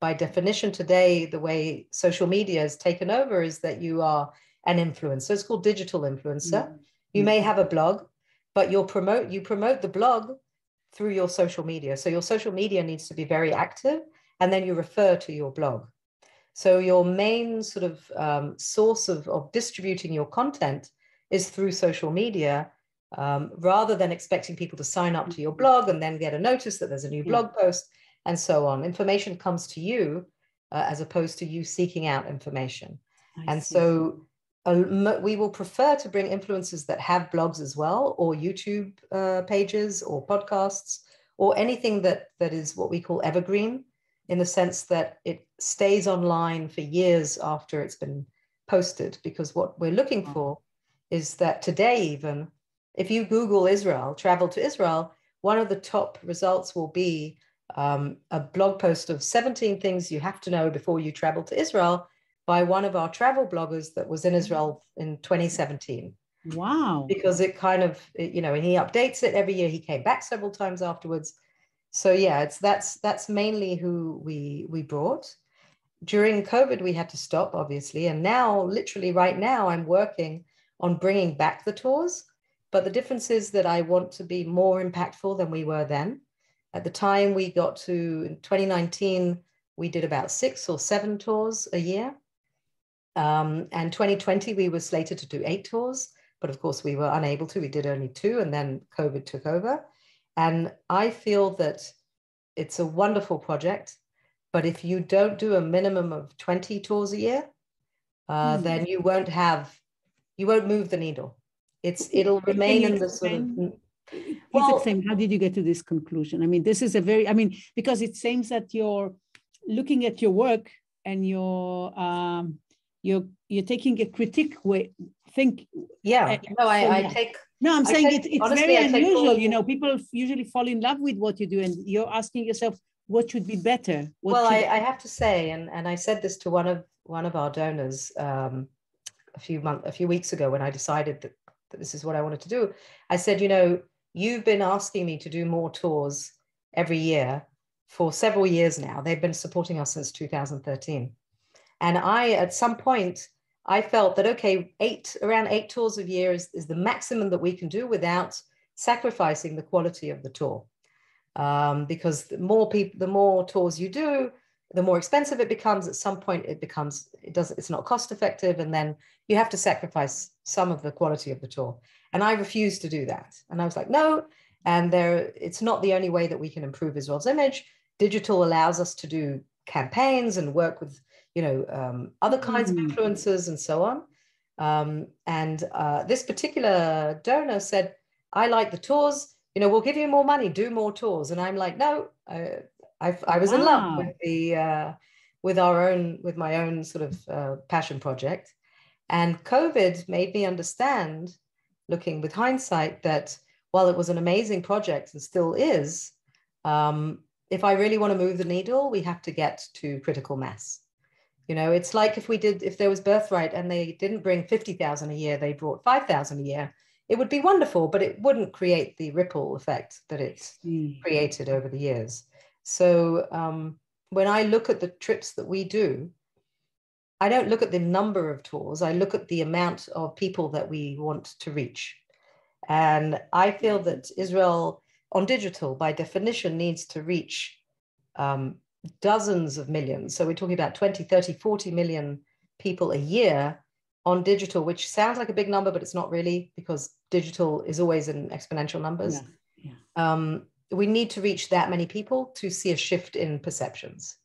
by definition today, the way social media is taken over is that you are an influencer. It's called digital influencer. You may have a blog, but you promote the blog through your social media. So your social media needs to be very active, and then you refer to your blog. So your main sort of source of distributing your content is through social media, rather than expecting people to sign up to your blog and then get a notice that there's a new blog post and so on. Information comes to you as opposed to you seeking out information. So we will prefer to bring influencers that have blogs as well, or YouTube pages, or podcasts, or anything that is what we call evergreen, in the sense that it stays online for years after it's been posted, because what we're looking for is that today, even if you Google Israel, travel to Israel, one of the top results will be a blog post of 17 things you have to know before you travel to Israel by one of our travel bloggers that was in Israel in 2017. Wow. Because it kind of, you know, and he updates it every year. He came back several times afterwards. So yeah, that's mainly who we brought. During COVID, we had to stop, obviously. And now, literally right now, I'm working on bringing back the tours. But the difference is that I want to be more impactful than we were then. At the time we got to, in 2019, we did about 6 or 7 tours a year. And 2020, we were slated to do 8 tours. But of course, we were unable to. We did only 2, and then COVID took over. And I feel that it's a wonderful project. But if you don't do a minimum of 20 tours a year, then you won't move the needle. It'll remain in the sort of... Please explain, how did you get to this conclusion? I mean, this is a very, I mean, because it seems that you're looking at your work and you're taking a critique way, think. Yeah, no, I take... No, I'm saying it's honestly, very unusual. You know, people usually fall in love with what you do, and you're asking yourself, what should be better? Well, I have to say, and I said this to one of our donors a few weeks ago when I decided that this is what I wanted to do. I said, you know, you've been asking me to do more tours every year for several years now. They've been supporting us since 2013. And at some point, I felt that, okay, around 8 tours a year is the maximum that we can do without sacrificing the quality of the tour. Because the more tours you do, the more expensive it becomes. At some point, it's not cost effective, and then you have to sacrifice some of the quality of the tour. And I refused to do that. And I was like, no. And it's not the only way that we can improve Israel's image. Digital allows us to do campaigns and work with, you know, other kinds of influencers and so on. And this particular donor said, I like the tours. You know, we'll give you more money, do more tours. And I'm like, no, I was in love with my own sort of passion project. And COVID made me understand, looking with hindsight, that while it was an amazing project and still is, if I really want to move the needle, we have to get to critical mass. You know, it's like if there was Birthright and they didn't bring 50,000 a year, they brought 5,000 a year. It would be wonderful, but it wouldn't create the ripple effect that it's created over the years. So when I look at the trips that we do, I don't look at the number of tours. I look at the amount of people that we want to reach. And I feel that Israel on digital, by definition, needs to reach dozens of millions. So we're talking about 20, 30, 40 million people a year on digital, which sounds like a big number, but it's not really, because digital is always in exponential numbers. We need to reach that many people to see a shift in perceptions.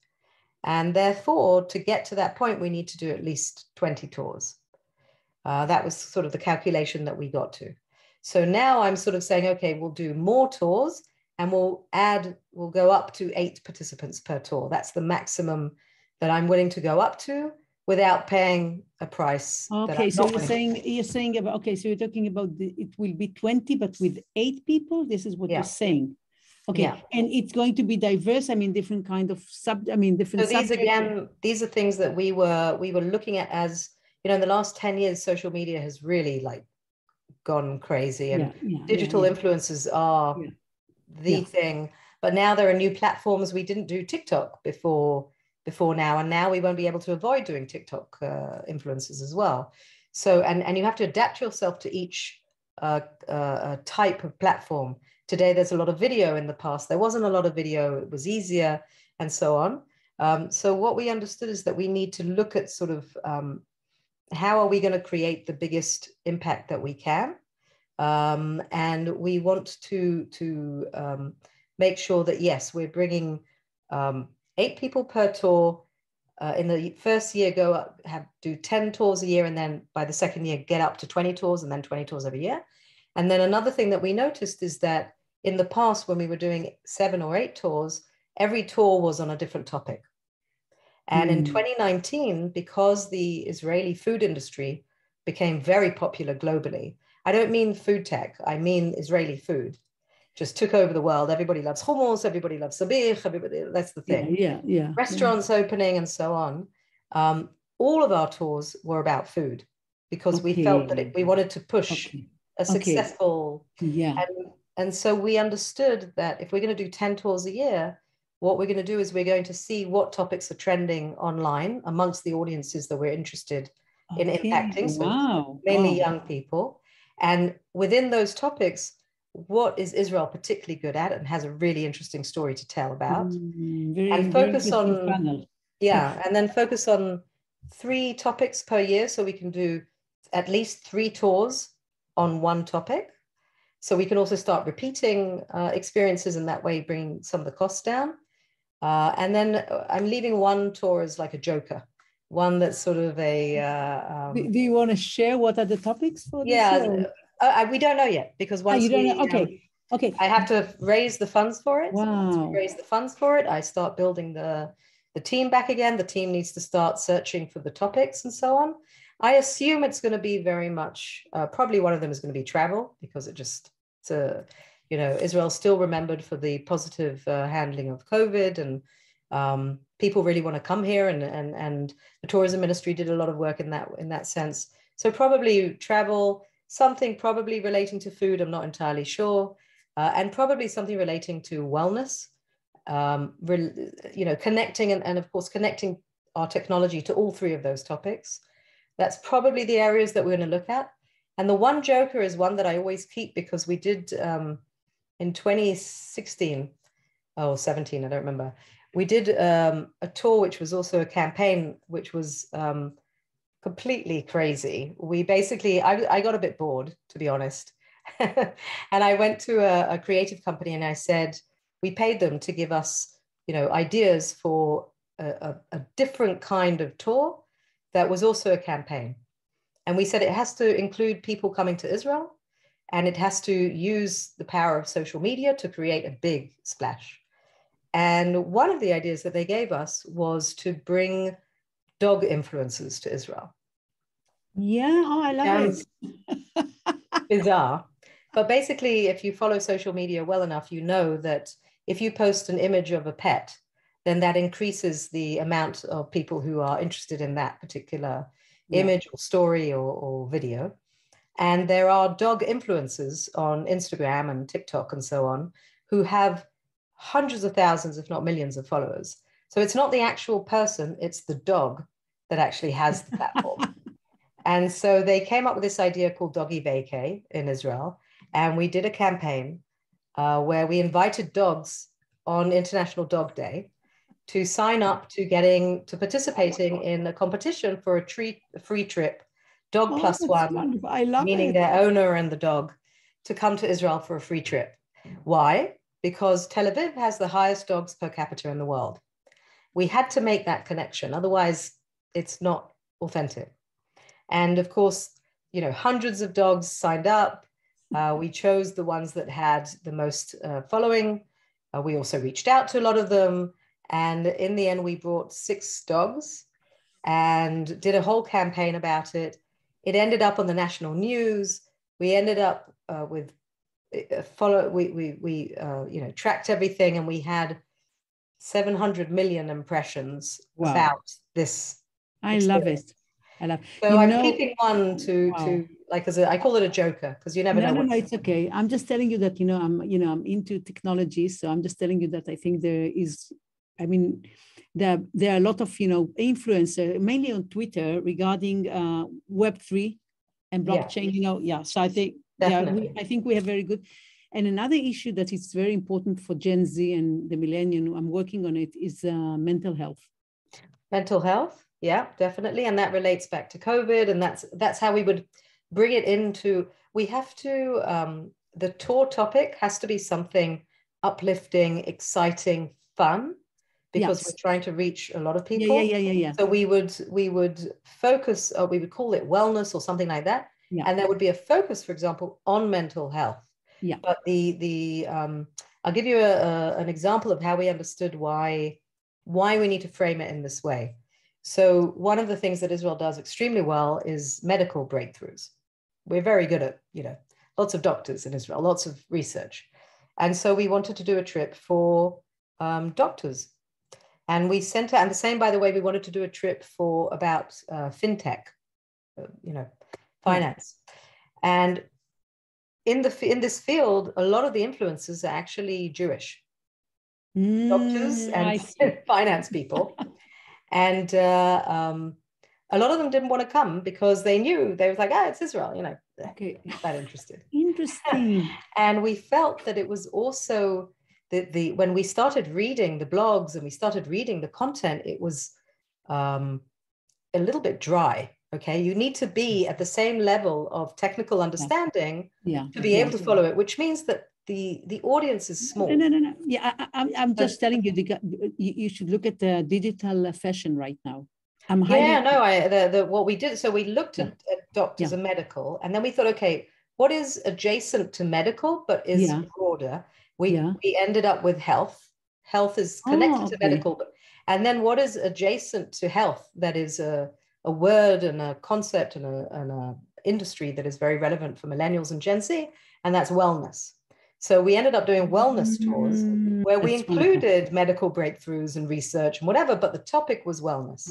And therefore, to get to that point, we need to do at least 20 tours. That was sort of the calculation that we got to. So now I'm sort of saying, okay, we'll do more tours, and we'll go up to 8 participants per tour. That's the maximum that I'm willing to go up to without paying a price. Okay, so you're saying about, okay, so you're talking about it will be 20, but with 8 people. This is what you're saying. Okay, and it's going to be diverse. I mean, different kind of different. So these again, these are things that we were looking at as, you know, in the last 10 years, social media has really like gone crazy, and digital influencers are the thing. But now there are new platforms. We didn't do TikTok before now, and now we won't be able to avoid doing TikTok influencers as well. So and you have to adapt yourself to each type of platform. Today, there's a lot of video. In the past, there wasn't a lot of video. It was easier, and so on. So what we understood is that we need to look at sort of how are we going to create the biggest impact that we can, and we want to make sure that yes, we're bringing 8 people per tour. In the first year, do 10 tours a year, and then by the second year, get up to 20 tours, and then 20 tours every year. And then another thing that we noticed is that in the past, when we were doing 7 or 8 tours, every tour was on a different topic. And in 2019, because the Israeli food industry became very popular globally, I don't mean food tech, I mean Israeli food, just took over the world. Everybody loves hummus, everybody loves sabich, everybody, that's the thing. Yeah. Restaurants opening and so on. All of our tours were about food because we felt that we wanted to push a successful, and so we understood that if we're going to do 10 tours a year, what we're going to do is we're going to see what topics are trending online amongst the audiences that we're interested in impacting, so mainly young people. And within those topics, what is Israel particularly good at and has a really interesting story to tell about? And focus on, and then focus on 3 topics per year, so we can do at least 3 tours on one topic. So we can also start repeating experiences, and that way bring some of the costs down. And then I'm leaving one tour as like a joker, one that's sort of a... do you want to share what are the topics for this? We don't know yet, because once you don't know. Okay. I have to raise the funds for it. Wow. Once we raise the funds for it, I start building the team back again. The team needs to start searching for the topics and so on. I assume it's going to be very much, probably one of them is going to be travel, because it just, Israel's still remembered for the positive handling of COVID, and people really want to come here, and the tourism ministry did a lot of work in that sense. So probably travel, something probably relating to food, I'm not entirely sure, and probably something relating to wellness, connecting and of course connecting our technology to all 3 of those topics. That's probably the areas that we're going to look at. And the one joker is one that I always keep, because we did in 2016 or 17, I don't remember. We did a tour, which was also a campaign, which was completely crazy. We basically, I got a bit bored, to be honest. And I went to a creative company and I said, we paid them to give us, ideas for a different kind of tour that was also a campaign. And we said it has to include people coming to Israel, and it has to use the power of social media to create a big splash. And one of the ideas that they gave us was to bring dog influencers to Israel. Yeah, I love it. Bizarre. But basically, if you follow social media well enough, you know that if you post an image of a pet, then that increases the amount of people who are interested in that particular image or story or video. And there are dog influencers on Instagram and TikTok and so on who have hundreds of thousands, if not millions of followers. So it's not the actual person, it's the dog that actually has the platform. And so they came up with this idea called Doggy Vacay in Israel. And we did a campaign where we invited dogs on International Dog Day to sign up to participating in a competition for a free trip, dog plus one, wonderful. I love meaning their owner and the dog, to come to Israel for a free trip. Why? Because Tel Aviv has the highest dogs per capita in the world. We had to make that connection, otherwise it's not authentic. And of course, hundreds of dogs signed up. We chose the ones that had the most following. We also reached out to a lot of them. And in the end, we brought 6 dogs and did a whole campaign about it. It ended up on the national news. We ended up with we tracked everything, and we had 700 million impressions about this. I love it. So I'm keeping one to like I call it a joker, because you never know. No, it's okay. I'm just telling you that I'm into technology, so I'm just telling you that I think there are a lot of influencers, mainly on Twitter, regarding Web3 and blockchain. So I think I think we have very good. And another issue that is very important for Gen Z and the millennium, I'm working on it, is mental health. Mental health. Yeah, definitely. And that relates back to COVID. And that's how we would bring it into, we have to, the tour topic has to be something uplifting, exciting, fun, because we're trying to reach a lot of people. Yeah. So we would focus, or we would call it wellness or something like that. Yeah. And there would be a focus, for example, on mental health. Yeah. But I'll give you an example of how we understood why why we need to frame it in this way. So one of the things that Israel does extremely well is medical breakthroughs. We're very good at, lots of doctors in Israel, lots of research. And so we wanted to do a trip for doctors. And we sent out, and the same, by the way, we wanted to do a trip about fintech, finance. And in this field, a lot of the influencers are actually Jewish. Doctors and finance people. And a lot of them didn't want to come because they knew, they was like, it's Israel, okay. Not that interested. Interesting. And we felt that it was also when we started reading the blogs and we started reading the content, it was a little bit dry. Okay, you need to be at the same level of technical understanding to be able to follow it, which means that the audience is small. No. Yeah, I'm just telling you, you should look at the digital fashion right now. What we did, so we looked at doctors and medical, and then we thought, okay, what is adjacent to medical but is broader? We ended up with health. Health is connected to medical, and then what is adjacent to health that is a word and a concept and a industry that is very relevant for millennials and Gen Z, and that's wellness. So we ended up doing wellness tours where we included medical breakthroughs and research and whatever, but the topic was wellness.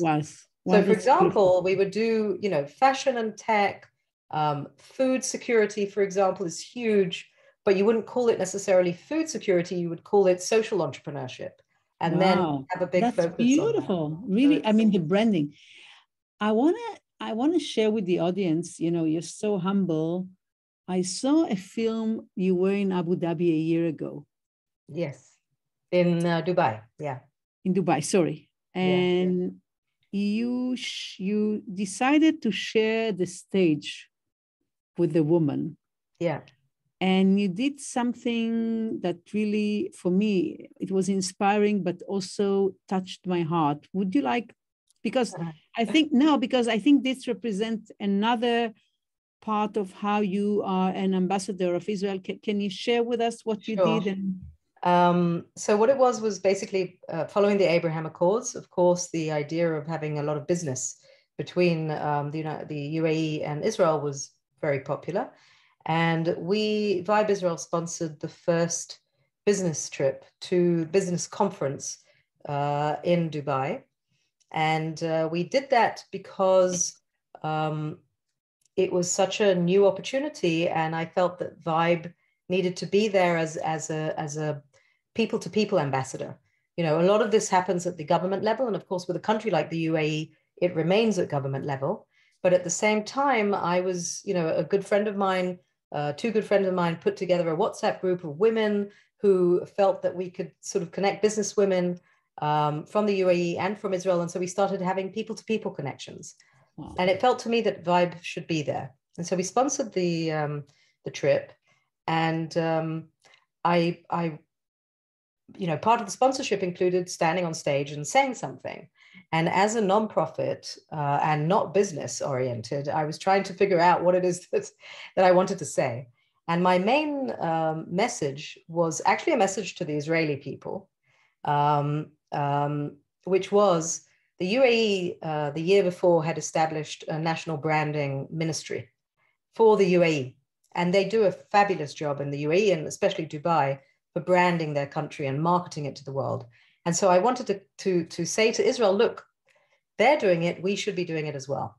So for example, we would do, fashion and tech, food security, for example, is huge, but you wouldn't call it necessarily food security. You would call it social entrepreneurship. And then have a big focus on that. That's beautiful. Really, I mean, the branding. I want to share with the audience, you're so humble. I saw a film you were in Abu Dhabi a year ago. Yes, in Dubai, In Dubai, sorry. And you decided to share the stage with the woman. Yeah. And you did something that really, for me, it was inspiring, but also touched my heart. Would you like, because I think this represents another part of how you are an ambassador of Israel. Can you share with us what you did? So what it was basically following the Abraham Accords. Of course, the idea of having a lot of business between the UAE and Israel was very popular. And Vibe Israel sponsored the first business trip to business conference in Dubai. And we did that because it was such a new opportunity, and I felt that Vibe needed to be there as a people-to-people ambassador. A lot of this happens at the government level, and of course, with a country like the UAE, it remains at government level. But at the same time, I was, a good friend of mine, two good friends of mine put together a WhatsApp group of women who felt that we could sort of connect business women from the UAE and from Israel, and so we started having people-to-people connections. Wow. And it felt to me that Vibe should be there. And so we sponsored the trip. And I part of the sponsorship included standing on stage and saying something. And as a nonprofit and not business oriented, I was trying to figure out what it is that I wanted to say. And my main message was actually a message to the Israeli people, which was, the UAE, the year before, had established a national branding ministry for the UAE. And they do a fabulous job in the UAE, and especially Dubai, for branding their country and marketing it to the world. And so I wanted to say to Israel, look, they're doing it, we should be doing it as well.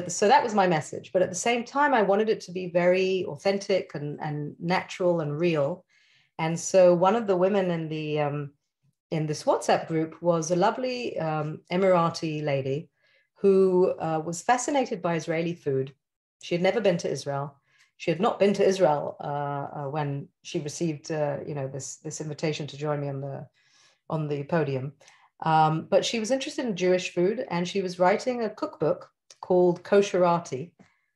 So that was my message. But at the same time, I wanted it to be very authentic and natural and real. And so one of the women in this WhatsApp group was a lovely Emirati lady who was fascinated by Israeli food. She had never been to Israel. She had not been to Israel when she received, this invitation to join me on the podium. But she was interested in Jewish food, and she was writing a cookbook called Kosherati,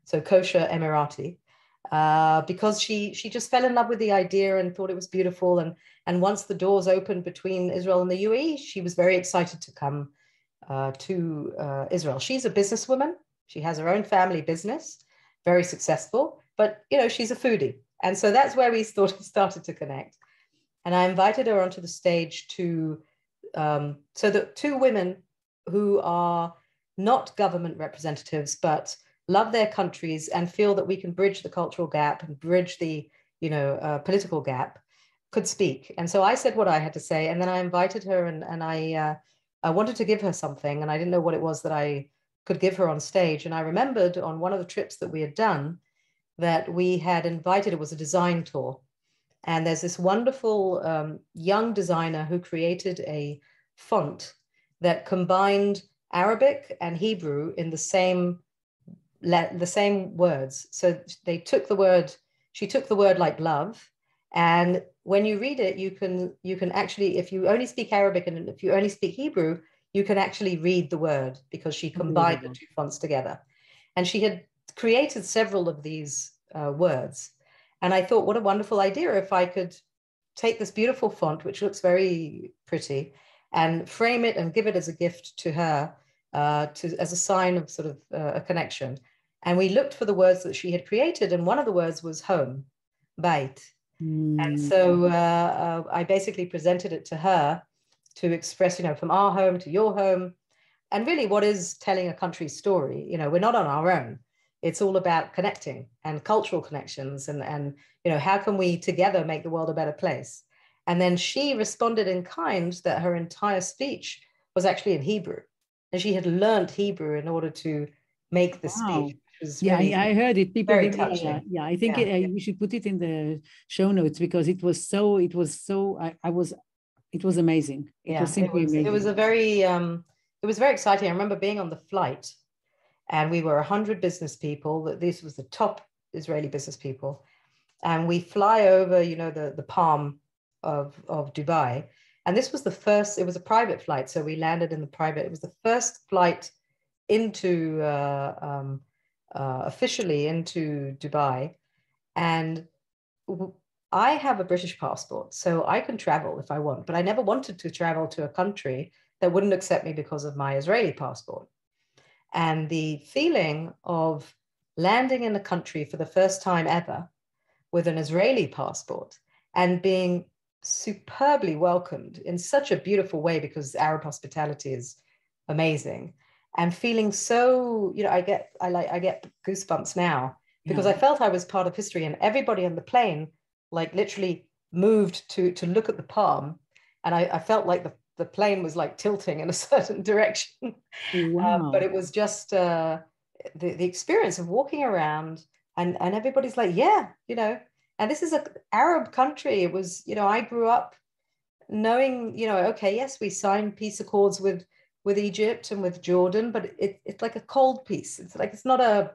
so kosher Emirati, because she just fell in love with the idea and thought it was beautiful. And once the doors opened between Israel and the UAE, she was very excited to come to Israel. She's a businesswoman. She has her own family business, very successful, but she's a foodie. And so that's where we started to connect. And I invited her onto the stage to so the two women who are not government representatives, but love their countries and feel that we can bridge the cultural gap and bridge the, political gap, could speak. And so I said what I had to say, and then I invited her, and I wanted to give her something, and I didn't know what it was that I could give her on stage. And I remembered on one of the trips that we had done that we had invited, it was a design tour. And there's this wonderful young designer who created a font that combined Arabic and Hebrew in the same words. So she took the word like love, and when you read it, you can actually, if you only speak Arabic and if you only speak Hebrew, you can actually read the word, because she combined the two fonts together. And she had created several of these words. And I thought, what a wonderful idea if I could take this beautiful font, which looks very pretty, and frame it and give it as a gift to her, as a sign of sort of a connection. And we looked for the words that she had created, and one of the words was home, bait. And so I basically presented it to her to express, from our home to your home. And really, what is telling a country's story? We're not on our own. It's all about connecting and cultural connections, and how can we together make the world a better place? And then she responded in kind that her entire speech was actually in Hebrew, and she had learned Hebrew in order to make the speech. Yeah, I heard it. People very did, touching. yeah, I think we should put it in the show notes, because it was amazing. It was simply amazing. It was very exciting. I remember being on the flight, and we were 100 business people. This was the top Israeli business people, and we fly over, the palm of Dubai. And this was it was a private flight, so we landed in the private. It was the first flight into officially into Dubai, and I have a British passport, so I can travel if I want, but I never wanted to travel to a country that wouldn't accept me because of my Israeli passport. And the feeling of landing in a country for the first time ever with an Israeli passport and being superbly welcomed in such a beautiful way, because Arab hospitality is amazing, and feeling so, I get goosebumps now, because I felt I was part of history, and everybody on the plane like literally moved to look at the palm, and I felt like the plane was like tilting in a certain direction. Wow. But it was just the experience of walking around, and everybody's like, and this is an Arab country. It was, I grew up knowing, okay, yes, we signed peace accords with Egypt and with Jordan, but it's like a cold peace. It's like, we're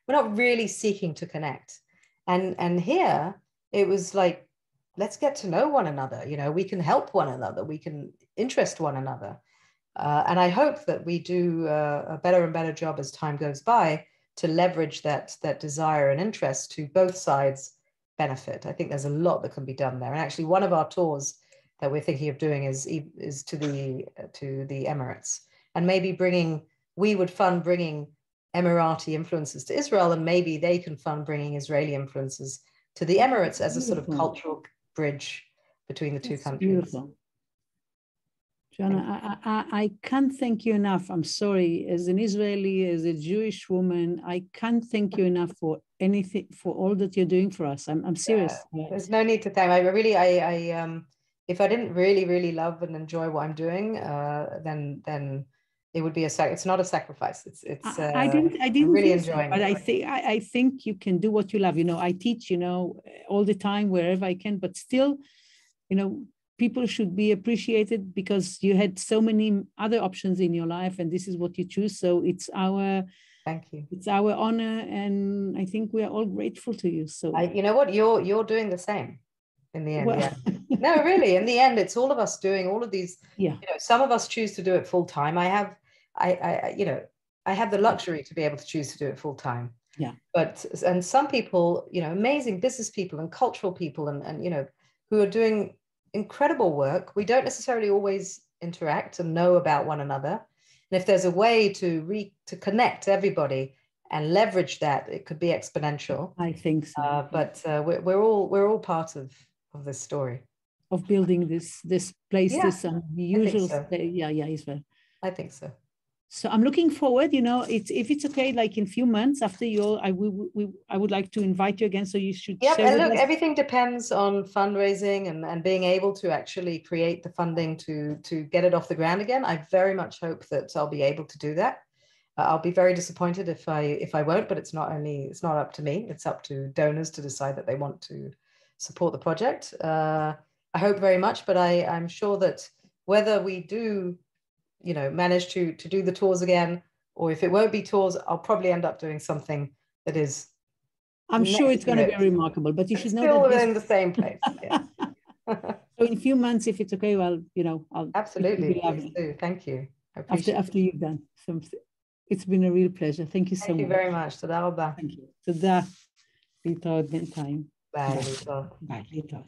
not really seeking to connect. And here it was like, let's get to know one another. We can help one another. We can interest one another. And I hope that we do a better and better job as time goes by to leverage that desire and interest to both sides benefit. I think there's a lot that can be done there. And actually, one of our tours that we're thinking of doing is to the Emirates, and maybe we would fund bringing Emirati influences to Israel, and maybe they can fund bringing Israeli influences to the Emirates as a sort of cultural bridge between the two countries. Beautiful. Joanna, I can't thank you enough. I'm sorry, as an Israeli, as a Jewish woman, I can't thank you enough for anything, for all that you're doing for us. I'm serious. There's no need to thank. If I didn't really love and enjoy what I'm doing, then it would be it's not a sacrifice. I didn't really think enjoying so, but it. I think you can do what you love. I teach, all the time wherever I can, but still, people should be appreciated because you had so many other options in your life, and this is what you choose. So thank you. It's our honor, and I think we are all grateful to you. So you know what, you're doing the same in the end. Yeah. No, really, in the end, it's all of us doing all of these. Yeah. Some of us choose to do it full time. I have the luxury to be able to choose to do it full time. Yeah. And some people, amazing business people and cultural people, and who are doing incredible work. We don't necessarily always interact and know about one another. And if there's a way to connect everybody and leverage that, it could be exponential. I think so. But we're all part of this story. of building this place, this usual, so. Israel. I think so. So I'm looking forward, if it's okay, like in a few months after I would like to invite you again. So you should share and with look, us. everything depends on fundraising and being able to actually create the funding to get it off the ground again. I very much hope that I'll be able to do that. I'll be very disappointed if I won't, but it's not up to me. It's up to donors to decide that they want to support the project. I hope very much, but I'm sure that whether we do manage to do the tours again, or if it won't be tours, I'll probably end up doing something that is. I'm sure it's going to be remarkable, but you should know still that within the same place. Yeah. So in a few months, if it's okay, well, I'll absolutely. Please do. Thank you. I appreciate after you've done something. It's been a real pleasure. Thank you so much. Thank you very much. תודה רבה. Thank you. תודה. להתראות בינתיים. ביי. להתראות. ביי. להתראות.